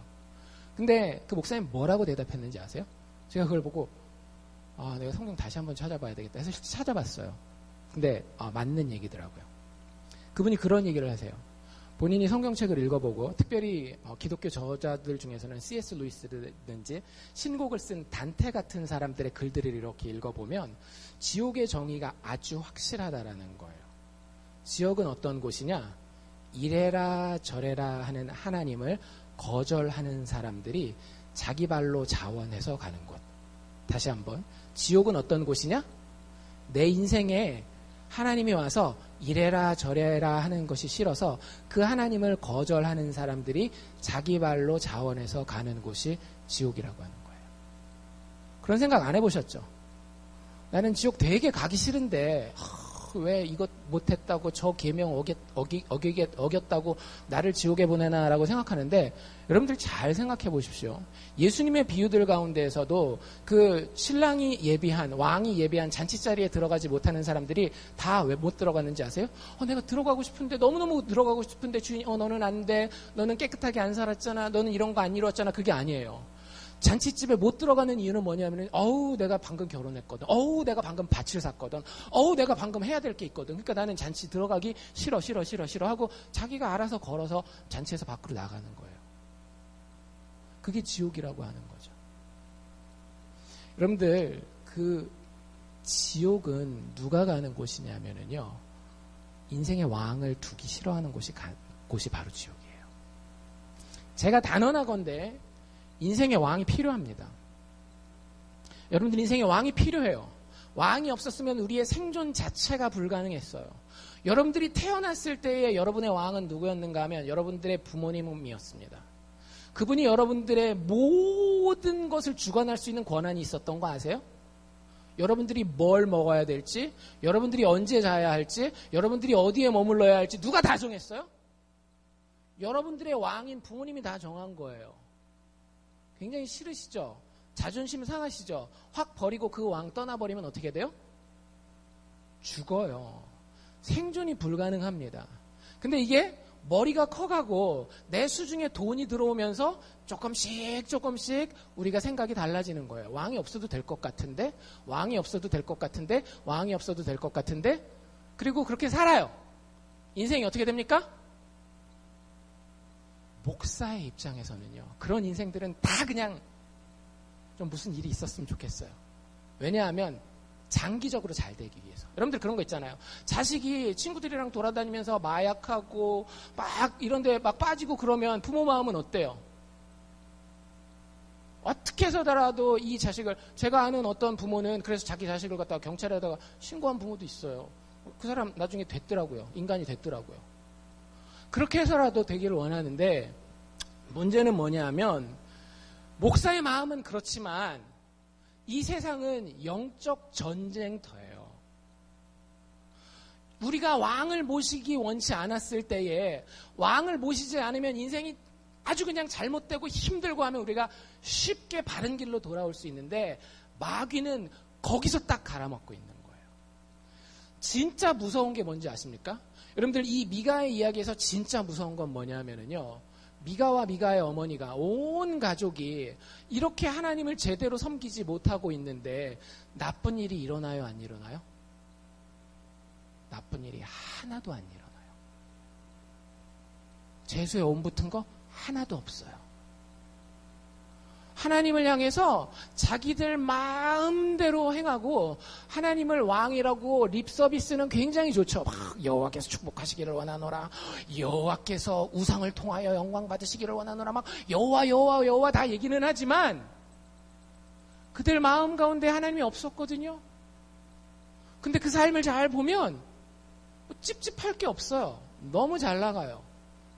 근데 그 목사님 뭐라고 대답했는지 아세요? 제가 그걸 보고 내가 성경 다시 한번 찾아봐야 되겠다 해서 찾아봤어요. 근데 맞는 얘기더라고요. 그분이 그런 얘기를 하세요. 본인이 성경책을 읽어보고 특별히 기독교 저자들 중에서는 C.S. 루이스라든지 신곡을 쓴 단테 같은 사람들의 글들을 이렇게 읽어보면 지옥의 정의가 아주 확실하다라는 거예요. 지옥은 어떤 곳이냐? 이래라 저래라 하는 하나님을 거절하는 사람들이 자기 발로 자원해서 가는 곳. 다시 한번. 지옥은 어떤 곳이냐? 내 인생에 하나님이 와서 이래라 저래라 하는 것이 싫어서 그 하나님을 거절하는 사람들이 자기 발로 자원해서 가는 곳이 지옥이라고 하는 거예요. 그런 생각 안 해보셨죠? 나는 지옥 되게 가기 싫은데 왜 이것 못했다고 저 계명 어겼다고 나를 지옥에 보내나라고 생각하는데 여러분들 잘 생각해 보십시오. 예수님의 비유들 가운데에서도 그 신랑이 예비한 왕이 예비한 잔치자리에 들어가지 못하는 사람들이 다 왜 못 들어갔는지 아세요? 내가 들어가고 싶은데 너무너무 들어가고 싶은데 주인이 너는 안 돼. 너는 깨끗하게 안 살았잖아. 너는 이런 거 안 이루었잖아. 그게 아니에요. 잔치집에 못 들어가는 이유는 뭐냐면 내가 방금 결혼했거든. 내가 방금 밭을 샀거든. 내가 방금 해야 될 게 있거든. 그러니까 나는 잔치 들어가기 싫어 하고 자기가 알아서 걸어서 잔치에서 밖으로 나가는 거예요. 그게 지옥이라고 하는 거죠. 여러분들 그 지옥은 누가 가는 곳이냐면요. 인생의 왕을 두기 싫어하는 곳이 바로 지옥이에요. 제가 단언하건대 인생의 왕이 필요합니다. 여러분들 인생의 왕이 필요해요. 왕이 없었으면 우리의 생존 자체가 불가능했어요. 여러분들이 태어났을 때의 여러분의 왕은 누구였는가 하면 여러분들의 부모님이었습니다. 그분이 여러분들의 모든 것을 주관할 수 있는 권한이 있었던 거 아세요? 여러분들이 뭘 먹어야 될지, 여러분들이 언제 자야 할지, 여러분들이 어디에 머물러야 할지 누가 다 정했어요? 여러분들의 왕인 부모님이 다 정한 거예요. 굉장히 싫으시죠? 자존심 상하시죠? 확 버리고 그 왕 떠나버리면 어떻게 돼요? 죽어요. 생존이 불가능합니다. 근데 이게 머리가 커가고 내 수중에 돈이 들어오면서 조금씩 우리가 생각이 달라지는 거예요. 왕이 없어도 될 것 같은데, 왕이 없어도 될 것 같은데, 왕이 없어도 될 것 같은데, 그리고 그렇게 살아요. 인생이 어떻게 됩니까? 목사의 입장에서는요. 그런 인생들은 다 그냥 좀 무슨 일이 있었으면 좋겠어요. 왜냐하면 장기적으로 잘 되기 위해서. 여러분들 그런 거 있잖아요. 자식이 친구들이랑 돌아다니면서 마약하고 막 이런 데 막 빠지고 그러면 부모 마음은 어때요? 어떻게 해서라도 이 자식을, 제가 아는 어떤 부모는 그래서 자기 자식을 갖다가 경찰에다가 신고한 부모도 있어요. 그 사람 나중에 됐더라고요. 인간이 됐더라고요. 그렇게 해서라도 되기를 원하는데 문제는 뭐냐면 목사의 마음은 그렇지만 이 세상은 영적 전쟁터예요. 우리가 왕을 모시기 원치 않았을 때에 왕을 모시지 않으면 인생이 아주 그냥 잘못되고 힘들고 하면 우리가 쉽게 바른 길로 돌아올 수 있는데 마귀는 거기서 딱 갈아먹고 있는 거예요. 진짜 무서운 게 뭔지 아십니까? 여러분들 이 미가의 이야기에서 진짜 무서운 건 뭐냐면요. 미가와 미가의 어머니가 온 가족이 이렇게 하나님을 제대로 섬기지 못하고 있는데 나쁜 일이 일어나요, 안 일어나요? 나쁜 일이 하나도 안 일어나요. 재수에 온 붙은 거 하나도 없어요. 하나님을 향해서 자기들 마음대로 행하고 하나님을 왕이라고 립서비스는 굉장히 좋죠. 막 여호와께서 축복하시기를 원하노라. 여호와께서 우상을 통하여 영광 받으시기를 원하노라. 막 여호와 다 얘기는 하지만 그들 마음 가운데 하나님이 없었거든요. 근데 그 삶을 잘 보면 찝찝할 게 없어요. 너무 잘 나가요.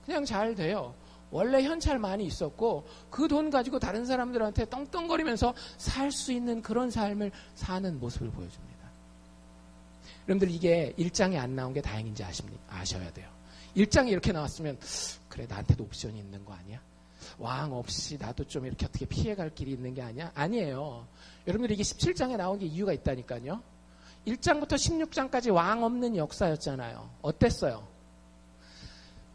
그냥 잘 돼요. 원래 현찰 많이 있었고 그 돈 가지고 다른 사람들한테 떵떵거리면서 살 수 있는 그런 삶을 사는 모습을 보여줍니다. 여러분들 이게 1장에 안 나온 게 다행인지 아셔야 돼요. 1장에 이렇게 나왔으면 그래 나한테도 옵션이 있는 거 아니야? 왕 없이 나도 좀 이렇게 어떻게 피해갈 길이 있는 게 아니야? 아니에요. 여러분들 이게 17장에 나온 게 이유가 있다니까요. 1장부터 16장까지 왕 없는 역사였잖아요. 어땠어요?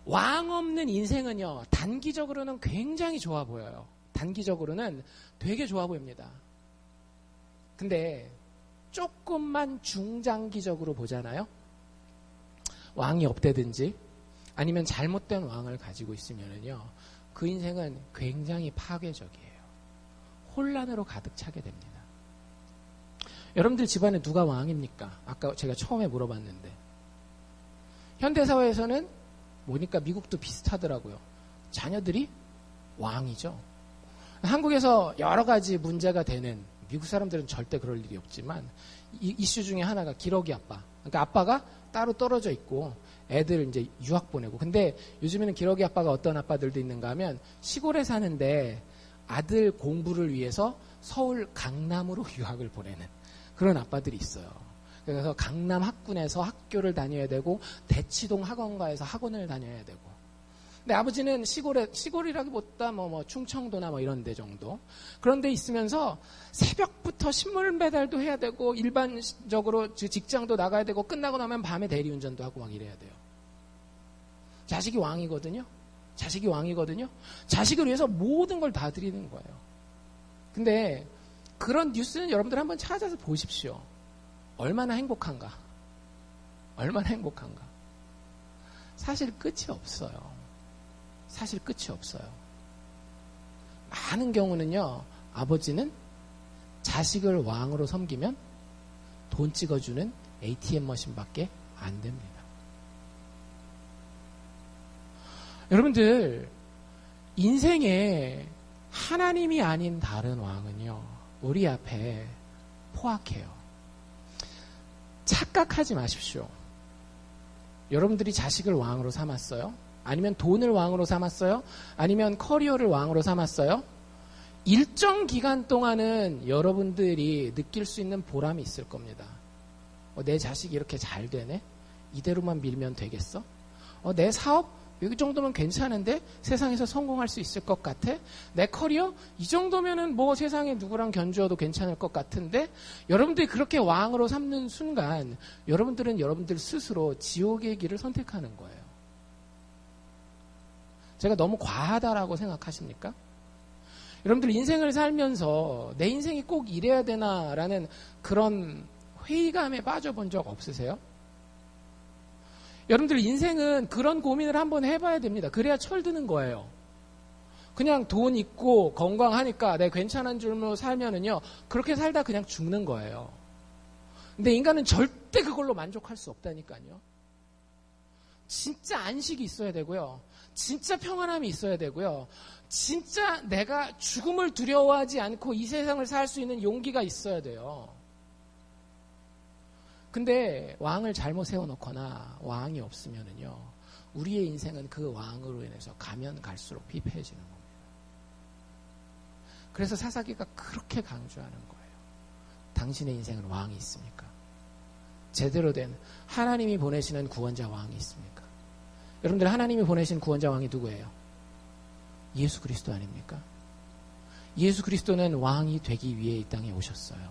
왕 없는 인생은요, 단기적으로는 굉장히 좋아 보여요. 단기적으로는 되게 좋아 보입니다. 근데 조금만 중장기적으로 보잖아요. 왕이 없대든지 아니면 잘못된 왕을 가지고 있으면은요, 그 인생은 굉장히 파괴적이에요. 혼란으로 가득 차게 됩니다. 여러분들 집안에 누가 왕입니까? 아까 제가 처음에 물어봤는데. 현대사회에서는 보니까 미국도 비슷하더라고요. 자녀들이 왕이죠. 한국에서 여러 가지 문제가 되는, 미국 사람들은 절대 그럴 일이 없지만 이슈 중에 하나가 기러기 아빠. 그러니까 아빠가 따로 떨어져 있고 애들 이제 유학 보내고. 근데 요즘에는 기러기 아빠가 어떤 아빠들도 있는가 하면 시골에 사는데 아들 공부를 위해서 서울 강남으로 유학을 보내는 그런 아빠들이 있어요. 그래서 강남 학군에서 학교를 다녀야 되고 대치동 학원가에서 학원을 다녀야 되고. 근데 아버지는 시골이라기보다 뭐 충청도나 뭐 이런 데 정도. 그런 데 있으면서 새벽부터 신문 배달도 해야 되고 일반적으로 직장도 나가야 되고 끝나고 나면 밤에 대리운전도 하고 막 이래야 돼요. 자식이 왕이거든요. 자식을 위해서 모든 걸 다 드리는 거예요. 근데 그런 뉴스는 여러분들 한번 찾아서 보십시오. 얼마나 행복한가? 사실 끝이 없어요. 많은 경우는요, 아버지는 자식을 왕으로 섬기면 돈 찍어주는 ATM 머신밖에 안 됩니다. 여러분들, 인생에 하나님이 아닌 다른 왕은요, 우리 앞에 포악해요. 착각하지 마십시오. 여러분들이 자식을 왕으로 삼았어요? 아니면 돈을 왕으로 삼았어요? 아니면 커리어를 왕으로 삼았어요? 일정 기간 동안은 여러분들이 느낄 수 있는 보람이 있을 겁니다. 내 자식이 이렇게 잘 되네? 이대로만 밀면 되겠어? 내 사업? 이 정도면 괜찮은데? 세상에서 성공할 수 있을 것 같아? 내 커리어? 이 정도면은 뭐 세상에 누구랑 견주어도 괜찮을 것 같은데? 여러분들이 그렇게 왕으로 삼는 순간 여러분들은 여러분들 스스로 지옥의 길을 선택하는 거예요. 제가 너무 과하다라고 생각하십니까? 여러분들 인생을 살면서 내 인생이 꼭 이래야 되나라는 그런 회의감에 빠져본 적 없으세요? 여러분들 인생은 그런 고민을 한번 해봐야 됩니다. 그래야 철드는 거예요. 그냥 돈 있고 건강하니까 내가 괜찮은 줄로 살면은요, 그렇게 살다 그냥 죽는 거예요. 근데 인간은 절대 그걸로 만족할 수 없다니까요. 진짜 안식이 있어야 되고요. 진짜 평안함이 있어야 되고요. 진짜 내가 죽음을 두려워하지 않고 이 세상을 살 수 있는 용기가 있어야 돼요. 근데 왕을 잘못 세워놓거나 왕이 없으면은요, 우리의 인생은 그 왕으로 인해서 가면 갈수록 피폐해지는 겁니다. 그래서 사사기가 그렇게 강조하는 거예요. 당신의 인생은 왕이 있습니까? 제대로 된 하나님이 보내시는 구원자 왕이 있습니까? 여러분들, 하나님이 보내신 구원자 왕이 누구예요? 예수 그리스도 아닙니까? 예수 그리스도는 왕이 되기 위해 이 땅에 오셨어요.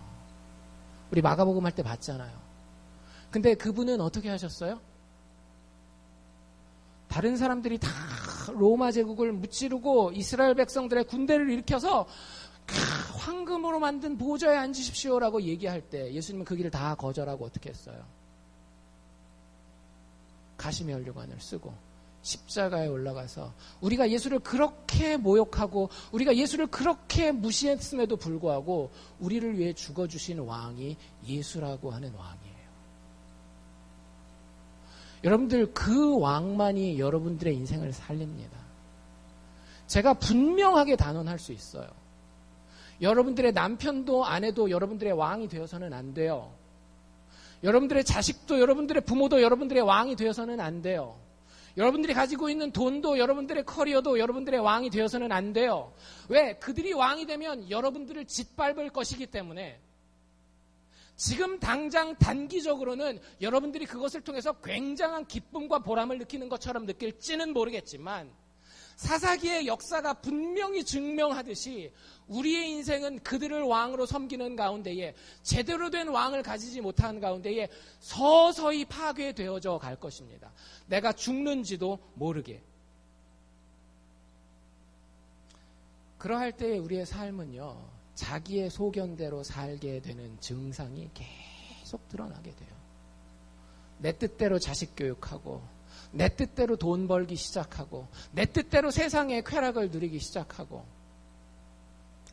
우리 마가복음 할 때 봤잖아요. 근데 그분은 어떻게 하셨어요? 다른 사람들이 다 로마 제국을 무찌르고 이스라엘 백성들의 군대를 일으켜서 황금으로 만든 보좌에 앉으십시오라고 얘기할 때 예수님은 그 길을 다 거절하고 어떻게 했어요? 가시의 혈관을 쓰고 십자가에 올라가서 우리가 예수를 그렇게 모욕하고 우리가 예수를 그렇게 무시했음에도 불구하고 우리를 위해 죽어주신 왕이 예수라고 하는 왕이에요. 여러분들, 그 왕만이 여러분들의 인생을 살립니다. 제가 분명하게 단언할 수 있어요. 여러분들의 남편도 아내도 여러분들의 왕이 되어서는 안 돼요. 여러분들의 자식도 여러분들의 부모도 여러분들의 왕이 되어서는 안 돼요. 여러분들이 가지고 있는 돈도 여러분들의 커리어도 여러분들의 왕이 되어서는 안 돼요. 왜? 그들이 왕이 되면 여러분들을 짓밟을 것이기 때문에 지금 당장 단기적으로는 여러분들이 그것을 통해서 굉장한 기쁨과 보람을 느끼는 것처럼 느낄지는 모르겠지만 사사기의 역사가 분명히 증명하듯이 우리의 인생은 그들을 왕으로 섬기는 가운데에 제대로 된 왕을 가지지 못한 가운데에 서서히 파괴되어져 갈 것입니다. 내가 죽는지도 모르게. 그러할 때 우리의 삶은요, 자기의 소견대로 살게 되는 증상이 계속 드러나게 돼요. 내 뜻대로 자식 교육하고 내 뜻대로 돈 벌기 시작하고 내 뜻대로 세상의 쾌락을 누리기 시작하고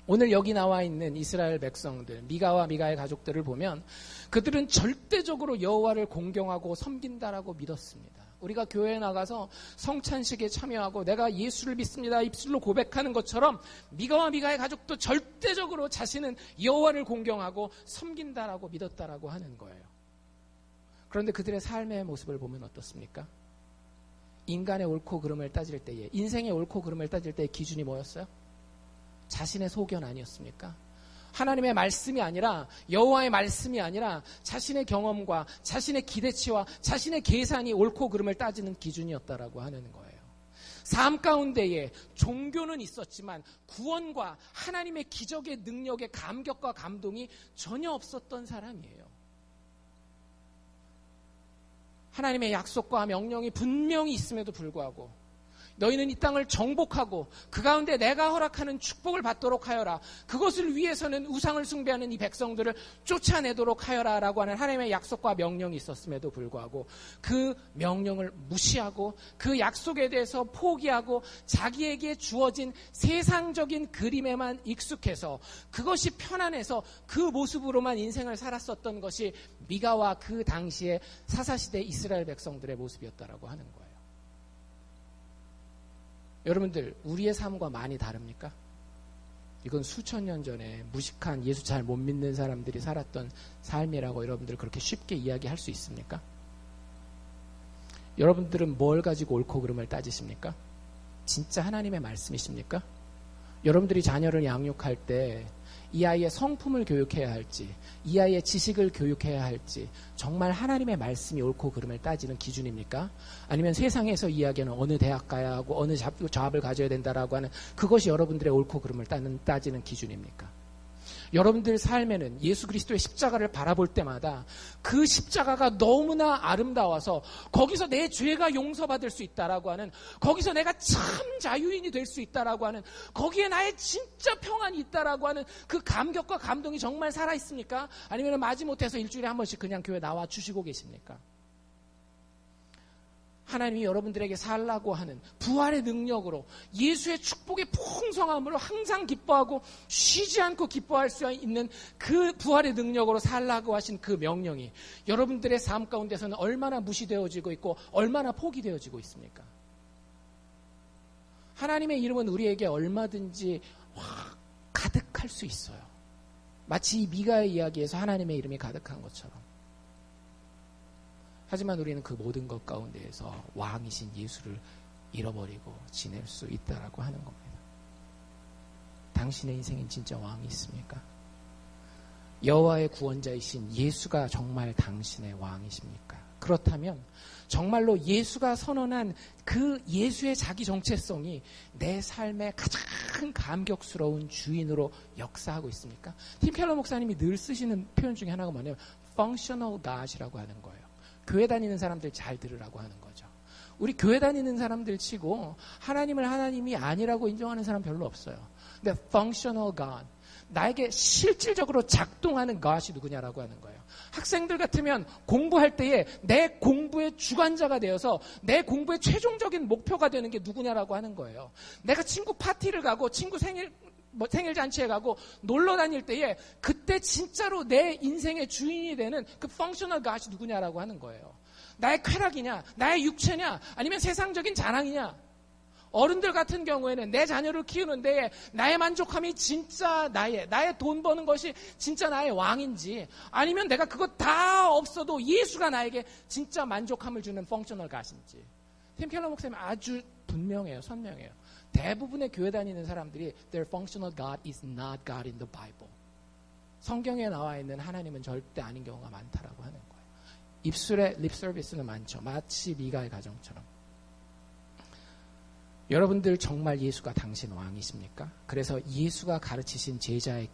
오늘 여기 나와 있는 이스라엘 백성들, 미가와 미가의 가족들을 보면 그들은 절대적으로 여호와를 공경하고 섬긴다라고 믿었습니다. 우리가 교회에 나가서 성찬식에 참여하고 내가 예수를 믿습니다 입술로 고백하는 것처럼 미가와 미가의 가족도 절대적으로 자신은 여호와를 공경하고 섬긴다라고 믿었다라고 하는 거예요. 그런데 그들의 삶의 모습을 보면 어떻습니까? 인간의 옳고 그름을 따질 때에, 인생의 옳고 그름을 따질 때의 기준이 뭐였어요? 자신의 소견 아니었습니까? 하나님의 말씀이 아니라, 여호와의 말씀이 아니라 자신의 경험과 자신의 기대치와 자신의 계산이 옳고 그름을 따지는 기준이었다라고 하는 거예요. 삶 가운데에 종교는 있었지만 구원과 하나님의 기적의 능력의 감격과 감동이 전혀 없었던 사람이에요. 하나님의 약속과 명령이 분명히 있음에도 불구하고 너희는 이 땅을 정복하고 그 가운데 내가 허락하는 축복을 받도록 하여라. 그것을 위해서는 우상을 숭배하는 이 백성들을 쫓아내도록 하여라 라고 하는 하나님의 약속과 명령이 있었음에도 불구하고 그 명령을 무시하고 그 약속에 대해서 포기하고 자기에게 주어진 세상적인 그림에만 익숙해서 그것이 편안해서 그 모습으로만 인생을 살았었던 것이 미가와 그 당시의 사사시대 이스라엘 백성들의 모습이었다라고 하는 거예요. 여러분들, 우리의 삶과 많이 다릅니까? 이건 수천 년 전에 무식한 예수 잘 못 믿는 사람들이 살았던 삶이라고 여러분들 그렇게 쉽게 이야기할 수 있습니까? 여러분들은 뭘 가지고 옳고 그름을 따지십니까? 진짜 하나님의 말씀이십니까? 여러분들이 자녀를 양육할 때 이 아이의 성품을 교육해야 할지, 이 아이의 지식을 교육해야 할지 정말 하나님의 말씀이 옳고 그름을 따지는 기준입니까? 아니면 세상에서 이야기하는 어느 대학 가야 하고 어느 잡을 가져야 된다라고 하는 그것이 여러분들의 옳고 그름을 따지는 기준입니까? 여러분들 삶에는 예수 그리스도의 십자가를 바라볼 때마다 그 십자가가 너무나 아름다워서 거기서 내 죄가 용서받을 수 있다라고 하는, 거기서 내가 참 자유인이 될 수 있다라고 하는, 거기에 나의 진짜 평안이 있다라고 하는 그 감격과 감동이 정말 살아있습니까? 아니면 마지못해서 일주일에 한 번씩 그냥 교회 나와 주시고 계십니까? 하나님이 여러분들에게 살라고 하는 부활의 능력으로 예수의 축복의 풍성함으로 항상 기뻐하고 쉬지 않고 기뻐할 수 있는 그 부활의 능력으로 살라고 하신 그 명령이 여러분들의 삶 가운데서는 얼마나 무시되어지고 있고 얼마나 포기되어지고 있습니까? 하나님의 이름은 우리에게 얼마든지 가득할 수 있어요. 마치 이 미가의 이야기에서 하나님의 이름이 가득한 것처럼. 하지만 우리는 그 모든 것 가운데에서 왕이신 예수를 잃어버리고 지낼 수 있다라고 하는 겁니다. 당신의 인생엔 진짜 왕이 있습니까? 여호와의 구원자이신 예수가 정말 당신의 왕이십니까? 그렇다면 정말로 예수가 선언한 그 예수의 자기 정체성이 내 삶의 가장 감격스러운 주인으로 역사하고 있습니까? 팀 켈러 목사님이 늘 쓰시는 표현 중에 하나가 뭐냐면 functional God이라고 하는 거예요. 교회 다니는 사람들 잘 들으라고 하는 거죠. 우리 교회 다니는 사람들 치고 하나님을 하나님이 아니라고 인정하는 사람 별로 없어요. 근데 functional God, 나에게 실질적으로 작동하는 것이 누구냐라고 하는 거예요. 학생들 같으면 공부할 때에 내 공부의 주관자가 되어서 내 공부의 최종적인 목표가 되는 게 누구냐라고 하는 거예요. 내가 친구 파티를 가고 친구 생일 잔치에 가고 놀러 다닐 때에 그때 진짜로 내 인생의 주인이 되는 그 펑셔널 갓이 누구냐라고 하는 거예요. 나의 쾌락이냐, 나의 육체냐, 아니면 세상적인 자랑이냐. 어른들 같은 경우에는 내 자녀를 키우는 데에 나의 만족함이 진짜 나의 돈 버는 것이 진짜 나의 왕인지, 아니면 내가 그거 다 없어도 예수가 나에게 진짜 만족함을 주는 펑셔널 갓인지. 팀 켈러 목사님 아주 분명해요. 선명해요. 대부분의 교회 다니는 사람들이 their functional God is not God in the Bible. 성경에 나와 있는 하나님은 절대 아닌 경우가 많다라고 하는 거예요. 입술에 립 서비스는 많죠. 마치 미가의 가정처럼. 여러분들 정말 예수가 당신 왕이십니까? 그래서 예수가 가르치신 제자의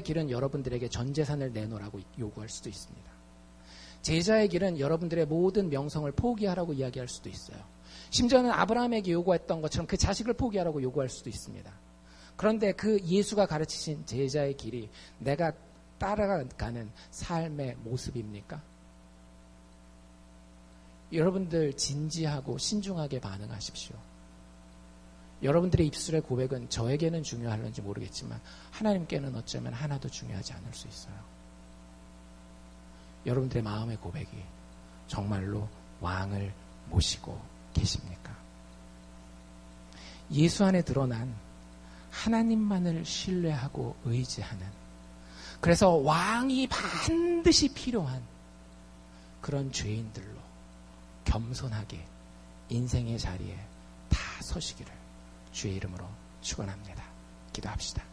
길은 여러분들에게 전 재산을 내놓으라고 요구할 수도 있습니다. 제자의 길은 여러분들의 모든 명성을 포기하라고 이야기할 수도 있어요. 심지어는 아브라함에게 요구했던 것처럼 그 자식을 포기하라고 요구할 수도 있습니다. 그런데 그 예수가 가르치신 제자의 길이 내가 따라가는 삶의 모습입니까? 여러분들 진지하고 신중하게 반응하십시오. 여러분들의 입술의 고백은 저에게는 중요할는지 모르겠지만 하나님께는 어쩌면 하나도 중요하지 않을 수 있어요. 여러분들의 마음의 고백이 정말로 왕을 모시고 계십니까? 예수 안에 드러난 하나님만을 신뢰하고 의지하는, 그래서 왕이 반드시 필요한 그런 죄인들로 겸손하게 인생의 자리에 다 서시기를 주의 이름으로 축원합니다. 기도합시다.